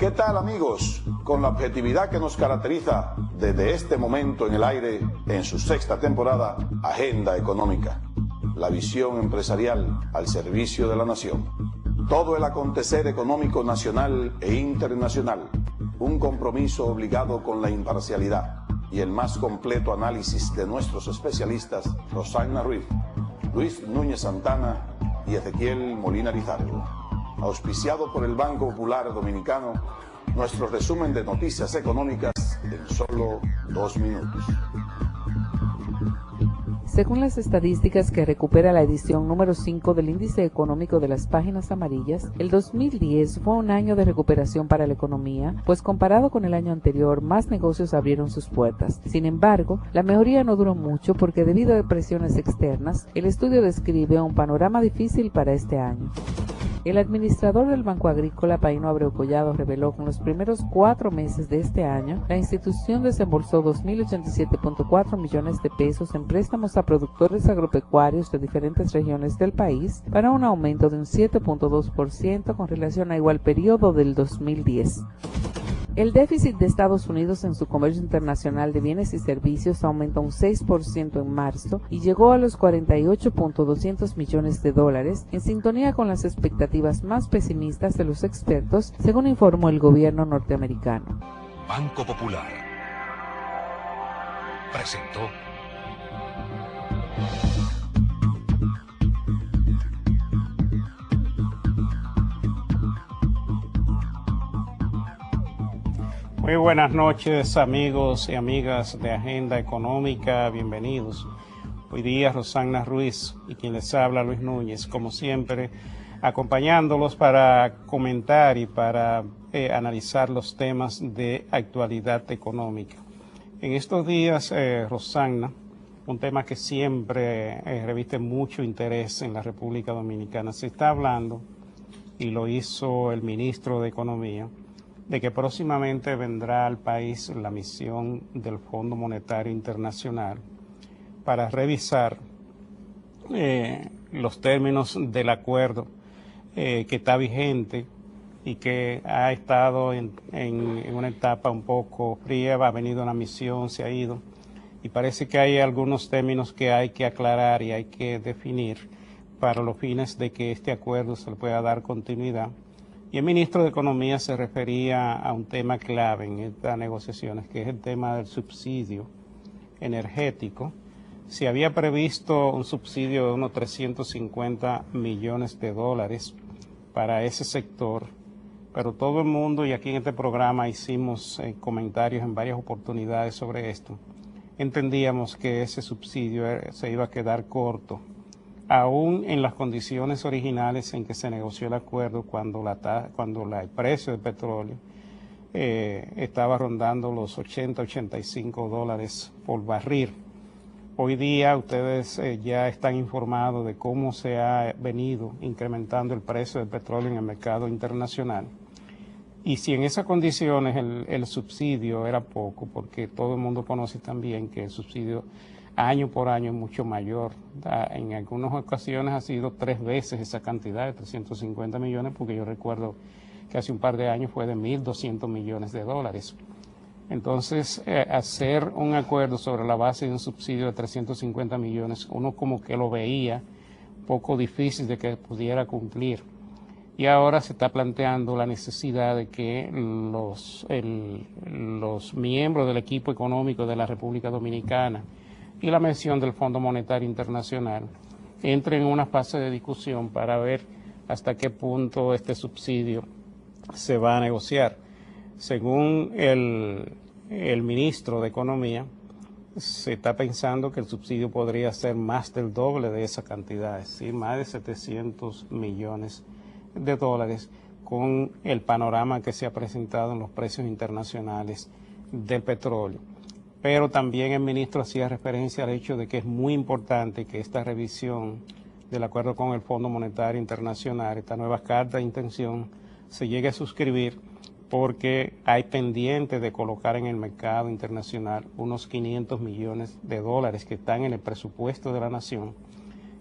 ¿Qué tal, amigos? Con la objetividad que nos caracteriza desde este momento en el aire, en su sexta temporada, Agenda Económica. La visión empresarial al servicio de la nación. Todo el acontecer económico nacional e internacional. Un compromiso obligado con la imparcialidad y el más completo análisis de nuestros especialistas, Rosagna Ruiz, Luis Núñez Santana y Ezequiel Molina Lizardo. Auspiciado por el Banco Popular Dominicano, nuestro resumen de noticias económicas en solo 2 minutos. Según las estadísticas que recupera la edición número 5 del Índice Económico de las Páginas Amarillas, el 2010 fue un año de recuperación para la economía, pues comparado con el año anterior, más negocios abrieron sus puertas. Sin embargo, la mejoría no duró mucho porque debido a presiones externas, el estudio describe un panorama difícil para este año. El administrador del Banco Agrícola, Paino Abreu Collado, reveló que en los primeros 4 meses de este año, la institución desembolsó 2.087.4 millones de pesos en préstamos a productores agropecuarios de diferentes regiones del país, para un aumento de un 7.2% con relación a igual periodo del 2010. El déficit de Estados Unidos en su comercio internacional de bienes y servicios aumentó un 6% en marzo y llegó a los 48.200 millones de dólares, en sintonía con las expectativas más pesimistas de los expertos, según informó el gobierno norteamericano. Banco Popular presentó Muy buenas noches, amigos y amigas de Agenda Económica, bienvenidos. Hoy día Rosagna Ruiz y quien les habla, Luis Núñez, como siempre, acompañándolos para comentar y para analizar los temas de actualidad económica. En estos días, Rosagna, un tema que siempre reviste mucho interés en la República Dominicana, se está hablando, y lo hizo el ministro de Economía, de que próximamente vendrá al país la misión del Fondo Monetario Internacional para revisar los términos del acuerdo que está vigente y que ha estado en una etapa un poco fría. Ha venido una misión, se ha ido, y parece que hay algunos términos que hay que aclarar y hay que definir para los fines de que este acuerdo se le pueda dar continuidad. Y el ministro de Economía se refería a un tema clave en estas negociaciones, que es el tema del subsidio energético. Se había previsto un subsidio de unos 350 millones de dólares para ese sector, pero todo el mundo, y aquí en este programa hicimos comentarios en varias oportunidades sobre esto, entendíamos que ese subsidio se iba a quedar corto, aún en las condiciones originales en que se negoció el acuerdo, cuando el precio del petróleo estaba rondando los 80-85 dólares por barril. Hoy día ustedes ya están informados de cómo se ha venido incrementando el precio del petróleo en el mercado internacional. Y si en esas condiciones el subsidio era poco, porque todo el mundo conoce también que el subsidio año por año es mucho mayor. En algunas ocasiones ha sido 3 veces esa cantidad de 350 millones, porque yo recuerdo que hace un par de años fue de 1.200 millones de dólares. Entonces, hacer un acuerdo sobre la base de un subsidio de 350 millones, uno como que lo veía poco difícil de que pudiera cumplir. Y ahora se está planteando la necesidad de que los miembros del equipo económico de la República Dominicana y la mención del Fondo Monetario Internacional entren en una fase de discusión para ver hasta qué punto este subsidio se va a negociar. Según el ministro de Economía, se está pensando que el subsidio podría ser más del doble de esa cantidad, es decir, más de 700 millones de dólares, con el panorama que se ha presentado en los precios internacionales del petróleo. Pero también el ministro hacía referencia al hecho de que es muy importante que esta revisión del acuerdo con el Fondo Monetario Internacional, esta nueva carta de intención, se llegue a suscribir, porque hay pendiente de colocar en el mercado internacional unos 500 millones de dólares que están en el presupuesto de la nación,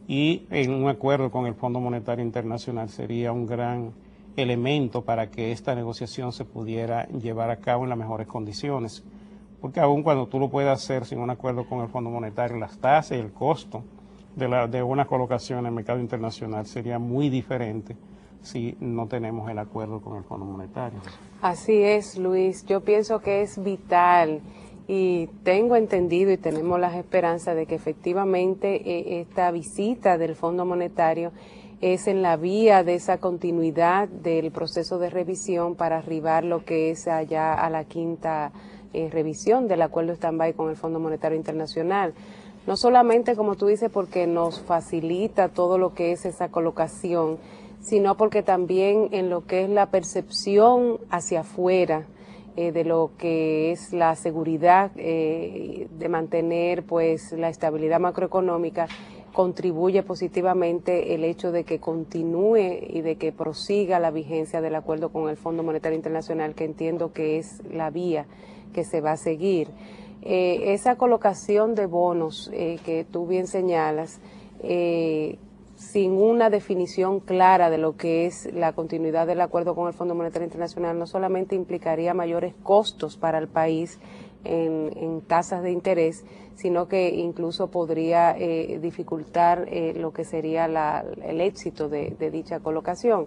y en un acuerdo con el Fondo Monetario Internacional sería un gran elemento para que esta negociación se pudiera llevar a cabo en las mejores condiciones. Porque aun cuando tú lo puedes hacer sin un acuerdo con el Fondo Monetario, las tasas y el costo de una colocación en el mercado internacional sería muy diferente si no tenemos el acuerdo con el Fondo Monetario. Así es, Luis. Yo pienso que es vital y tengo entendido y tenemos las esperanzas de que efectivamente esta visita del Fondo Monetario es en la vía de esa continuidad del proceso de revisión para arribar lo que es allá a la quinta revisión del acuerdo stand-by con el Fondo Monetario Internacional. No solamente, como tú dices, porque nos facilita todo lo que es esa colocación, sino porque también en lo que es la percepción hacia afuera de lo que es la seguridad de mantener pues la estabilidad macroeconómica, contribuye positivamente el hecho de que continúe y de que prosiga la vigencia del acuerdo con el Fondo Monetario Internacional, que entiendo que es la vía que se va a seguir. Esa colocación de bonos que tú bien señalas, sin una definición clara de lo que es la continuidad del acuerdo con el Fondo Monetario Internacional, no solamente implicaría mayores costos para el país en tasas de interés, sino que incluso podría dificultar lo que sería el éxito de dicha colocación,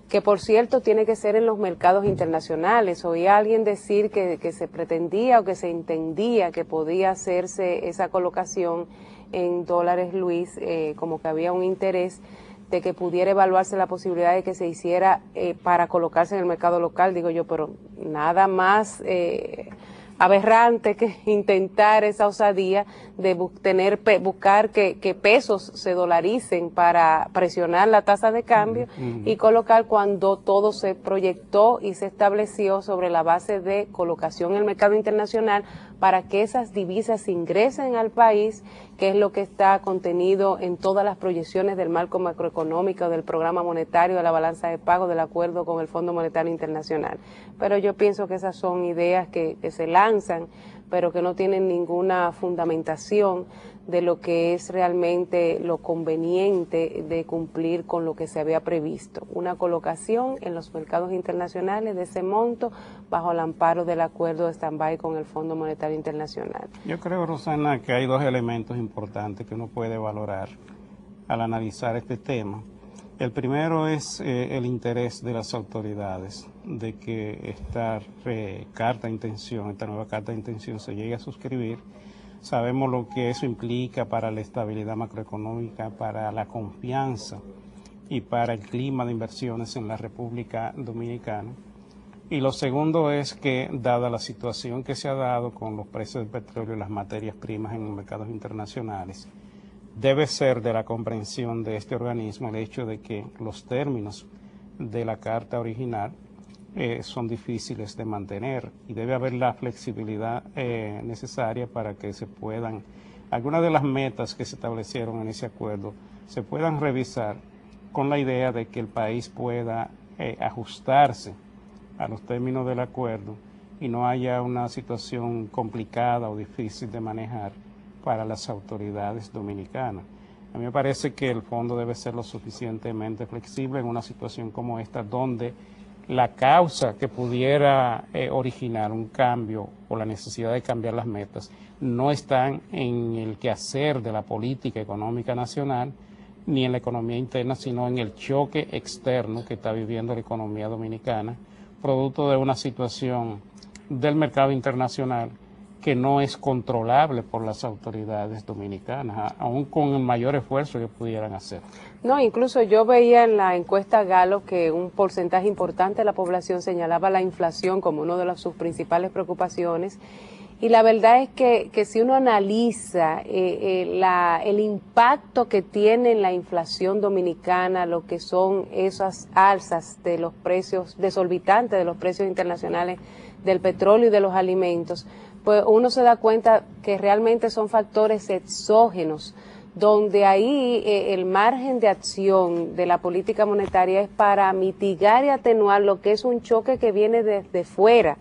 que por cierto tiene que ser en los mercados internacionales. Oí a alguien decir que se pretendía o que se entendía que podía hacerse esa colocación en dólares, Luis, como que había un interés de que pudiera evaluarse la posibilidad de que se hiciera para colocarse en el mercado local. Digo yo, pero nada más aberrante que intentar esa osadía de buscar que pesos se dolaricen para presionar la tasa de cambio y colocar cuando todo se proyectó y se estableció sobre la base de colocación en el mercado internacional para que esas divisas ingresen al país, que es lo que está contenido en todas las proyecciones del marco macroeconómico, del programa monetario, de la balanza de pago, del acuerdo con el Fondo Monetario Internacional. Pero yo pienso que esas son ideas que se lanzan, pero que no tienen ninguna fundamentación de lo que es realmente lo conveniente de cumplir con lo que se había previsto. Una colocación en los mercados internacionales de ese monto bajo el amparo del acuerdo de stand-by con el Fondo Monetario Internacional. Yo creo, Rosana, que hay dos elementos importantes que uno puede valorar al analizar este tema. El primero es el interés de las autoridades de que esta carta de intención, esta nueva carta de intención se llegue a suscribir. Sabemos lo que eso implica para la estabilidad macroeconómica, para la confianza y para el clima de inversiones en la República Dominicana. Y lo segundo es que, dada la situación que se ha dado con los precios del petróleo y las materias primas en los mercados internacionales, debe ser de la comprensión de este organismo el hecho de que los términos de la carta original son difíciles de mantener y debe haber la flexibilidad necesaria para que se puedan, algunas de las metas que se establecieron en ese acuerdo, se puedan revisar con la idea de que el país pueda ajustarse a los términos del acuerdo y no haya una situación complicada o difícil de manejar para las autoridades dominicanas. A mí me parece que el fondo debe ser lo suficientemente flexible en una situación como esta, donde la causa que pudiera originar un cambio o la necesidad de cambiar las metas no están en el quehacer de la política económica nacional ni en la economía interna, sino en el choque externo que está viviendo la economía dominicana, producto de una situación del mercado internacional que no es controlable por las autoridades dominicanas, aún con el mayor esfuerzo que pudieran hacer. No, incluso yo veía en la encuesta Gallup que un porcentaje importante de la población señalaba la inflación como una de sus principales preocupaciones. Y la verdad es que si uno analiza el impacto que tiene en la inflación dominicana, lo que son esas alzas de los precios desorbitantes de los precios internacionales del petróleo y de los alimentos, pues uno se da cuenta que realmente son factores exógenos, donde ahí el margen de acción de la política monetaria es para mitigar y atenuar lo que es un choque que viene desde fuera.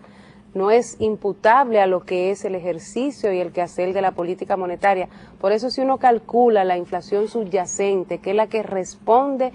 No es imputable a lo que es el ejercicio y el quehacer de la política monetaria. Por eso si uno calcula la inflación subyacente, que es la que responde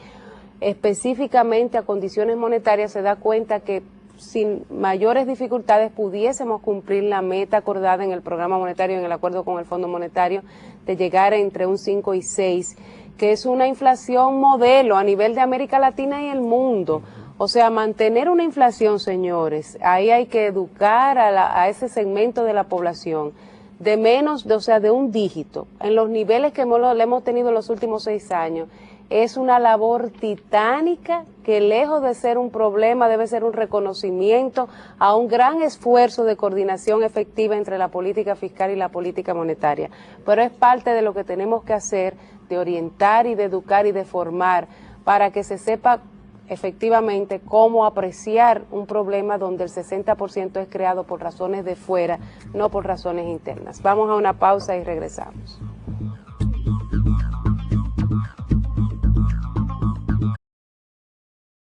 específicamente a condiciones monetarias, se da cuenta que sin mayores dificultades pudiésemos cumplir la meta acordada en el programa monetario, en el acuerdo con el Fondo Monetario, de llegar entre un 5 y 6, que es una inflación modelo a nivel de América Latina y el mundo. O sea, mantener una inflación, señores, ahí hay que educar a ese segmento de la población de menos, de un dígito, en los niveles que le hemos tenido en los últimos 6 años. Es una labor titánica que, lejos de ser un problema, debe ser un reconocimiento a un gran esfuerzo de coordinación efectiva entre la política fiscal y la política monetaria. Pero es parte de lo que tenemos que hacer, de orientar y de educar y de formar, para que se sepa efectivamente cómo apreciar un problema donde el 60% es creado por razones de fuera, no por razones internas. Vamos a una pausa y regresamos.